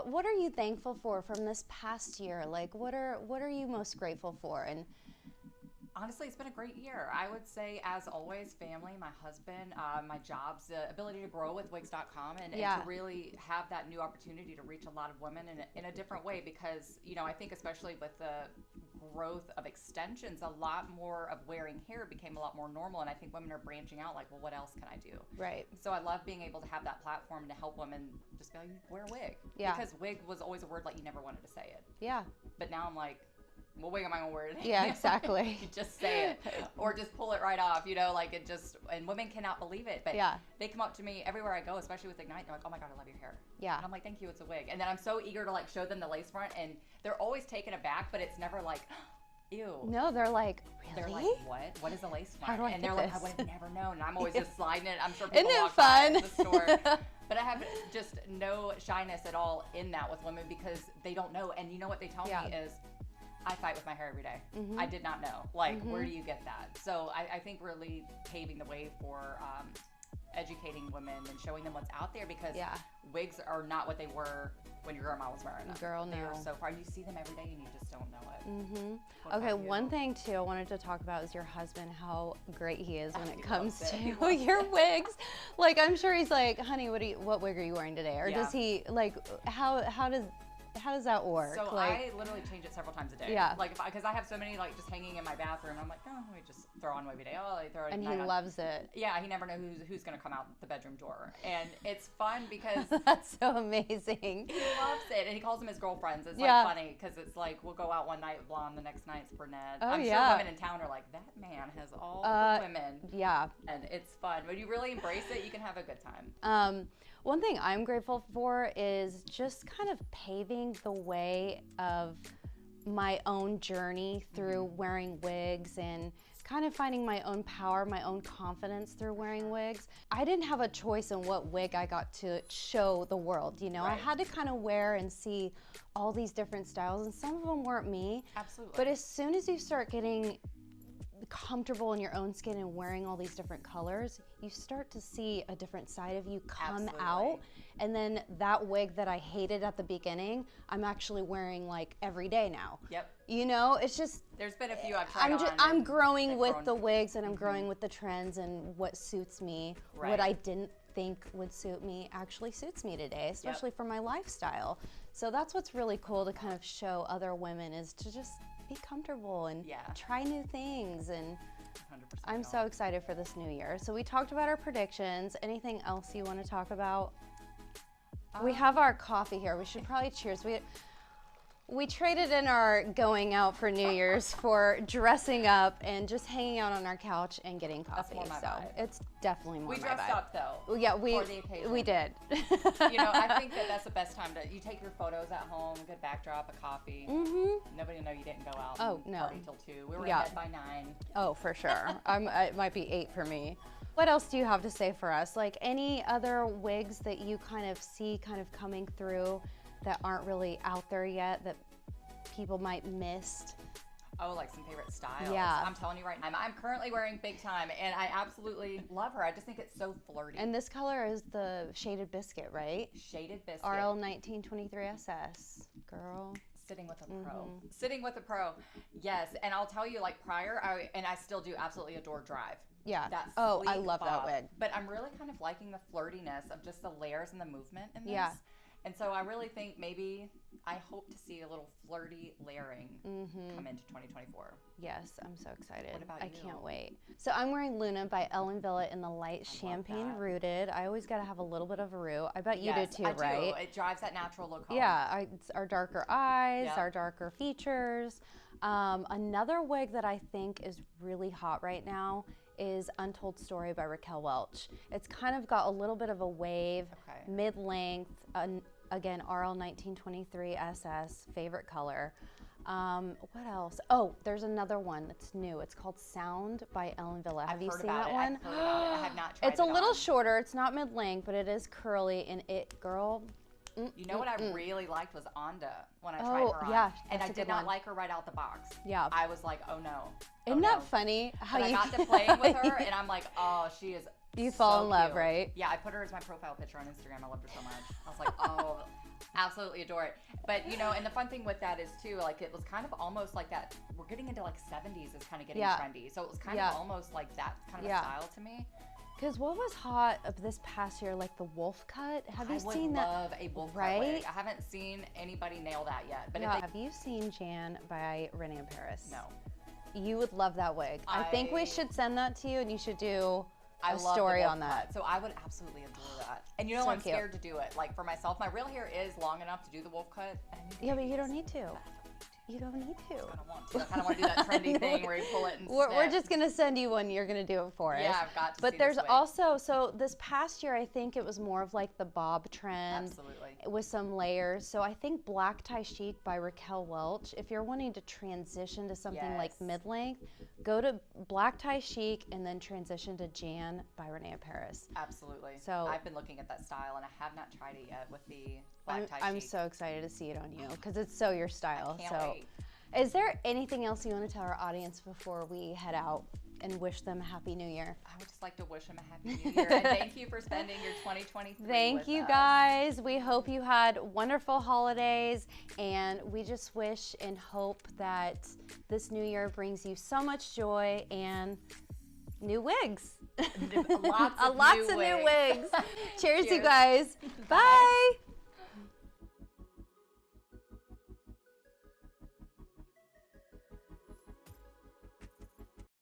What are you thankful for from this past year? Like, what are you most grateful for? And honestly, it's been a great year. I would say, as always, family, my husband, my jobs, the ability to grow with Wigs.com and to really have that new opportunity to reach a lot of women in a different way. Because, you know, I think especially with the growth of extensions, a lot more of wearing hair became a lot more normal. And I think women are branching out like, well, what else can I do? Right. So I love being able to have that platform to help women just be like, wear a wig. Yeah. Because wig was always a word like you never wanted to say it. Yeah. But now I'm like, what wig am I gonna wear today? Yeah, exactly. You just say it or just pull it right off, you know, like it just, and women cannot believe it, but they come up to me everywhere I go, especially with Ignite, they're like, oh my God, I love your hair. Yeah. And I'm like, thank you, it's a wig. And then I'm so eager to like show them the lace front, and they're always taken aback, but it's never like, ew. No, they're like, really? They're like, what? What is a lace front? How do I and they're get like, this? I would have never known. And I'm always just sliding it. I'm sure people Isn't it walk by fun? the store. But I have just no shyness at all in that with women because they don't know. And you know what they tell me is, I fight with my hair every day. I did not know. Like, where do you get that? So I think really paving the way for educating women and showing them what's out there, because wigs are not what they were when your grandma was wearing them. Girl, no. They are so far. You see them every day and you just don't know it. Okay, one thing too I wanted to talk about is your husband, how great he is when it comes to your wigs. Like, I'm sure he's like, honey, what wig are you wearing today? Or does he, like, how does that work? So like, I literally change it several times a day. Yeah. Like, because I have so many like just hanging in my bathroom. I'm like, oh, let me just throw on every day. Oh, I throw it. And he loves it. Yeah, he never knows who's gonna come out the bedroom door, and it's fun because that's so amazing. He loves it, and he calls them his girlfriends. It's like funny because it's like we'll go out one night with blonde, the next night's brunette. I'm sure women in town are like, that man has all the women. Yeah. And it's fun. When you really embrace it, you can have a good time. One thing I'm grateful for is just kind of paving the way of my own journey through wearing wigs and kind of finding my own power, my own confidence through wearing wigs. I didn't have a choice in what wig I got to show the world, you know? I had to kind of wear and see all these different styles, and some of them weren't me. Absolutely. But as soon as you start getting comfortable in your own skin and wearing all these different colors, you start to see a different side of you come out. And then that wig that I hated at the beginning, I'm actually wearing like every day now. Yep. You know, it's just, there's been a few I've tried I'm growing with the wigs, and I'm growing with the trends, and what suits me. What I didn't think would suit me actually suits me today, especially for my lifestyle. So that's what's really cool to kind of show other women, is to just be comfortable and try new things. And 100%. I'm so excited for this new year. So we talked about our predictions. Anything else you want to talk about? We have our coffee here. We should probably cheers. We traded in our going out for New Year's for dressing up and just hanging out on our couch and getting coffee. That's more my vibe. It's definitely more my vibe. We dressed up though. Yeah, for the occasion. we did. You know, I think that's the best time you take your photos at home, good backdrop, a coffee. Nobody will know you didn't go out and party till 2. We were in bed by 9. Oh, for sure. It might be 8 for me. What else do you have to say for us? Like, any other wigs that you kind of see kind of coming through that aren't really out there yet, that people might missed? Oh, like some favorite styles. Yeah. I'm telling you right now, I'm currently wearing Big Time, and I absolutely love her. I just think it's so flirty. And this color is the Shaded Biscuit, right? Shaded Biscuit. RL 1923 SS. Girl. Sitting with a pro. Sitting with a pro. Yes, and I'll tell you, like, prior, I still do absolutely adore Drive. Yeah. That I love that wig. But I'm really kind of liking the flirtiness of just the layers and the movement in this. Yeah. And so I really think I hope to see a little flirty layering come into 2024. Yes, I'm so excited. What about you? I can't wait. So I'm wearing Luna by Unveiled in the light champagne rooted. I always got to have a little bit of a roux. I bet you do too, right? It drives that natural look home. Yeah, it's our darker eyes, our darker features. Another wig that I think is really hot right now is Untold Story by Raquel Welch. It's kind of got a little bit of a wave, mid-length, again, RL 1923 SS, favorite color. What else? Oh, there's another one that's new. It's called Sound by Ellen Villa. Have you seen that one? I've heard about it. I have not tried it. It's a little shorter. It's not mid-length, but it is curly, and girl. You know what I really liked was Onda when I tried her on. Yeah, and I did not like her right out the box. Yeah. I was like, oh no. Isn't that funny? How I got to playing with her, and I'm like, oh, she is You fall in love, cute. right? Yeah, I put her as my profile picture on Instagram. I loved her so much. I was like, oh, Absolutely adore it. But, you know, and the fun thing with that is, too, like, it was kind of almost like that. We're getting into, like, 70s is kind of getting trendy. So it was kind of almost like that kind of a style to me. Because what was hot of this past year, like the wolf cut? Have you seen that? I would love a wolf cut wig. I haven't seen anybody nail that yet. But have you seen Jan by Renee and Paris? No. You would love that wig. I think we should send that to you, and you should do a story on that. So I would absolutely adore that. And you know, I'm scared to do it. Like, for myself, my real hair is long enough to do the wolf cut. Yeah, but you don't need to. You don't need to. I kind of want to do that trendy thing where you pull it and we're just going to send you one. You're going to do it for us. Yeah, I've got to But there's also, so this past year, I think it was more of like the bob trend. Absolutely. With some layers. So I think Black Tie Chic by Raquel Welch, if you're wanting to transition to something like mid-length, go to Black Tie Chic and then transition to Jan by Renee and Paris. Absolutely. So I've been looking at that style and I have not tried it yet with the Black Tie Chic. I'm so excited to see it on you because it's so your style. I can't wait. Is there anything else you want to tell our audience before we head out and wish them a Happy New Year? I would just like to wish them a Happy New Year and thank you for spending your 2023 Thank you us. Guys. We hope you had wonderful holidays, and we just wish and hope that this new year brings you so much joy and new wigs. Lots of new wigs. Cheers, you guys. Bye.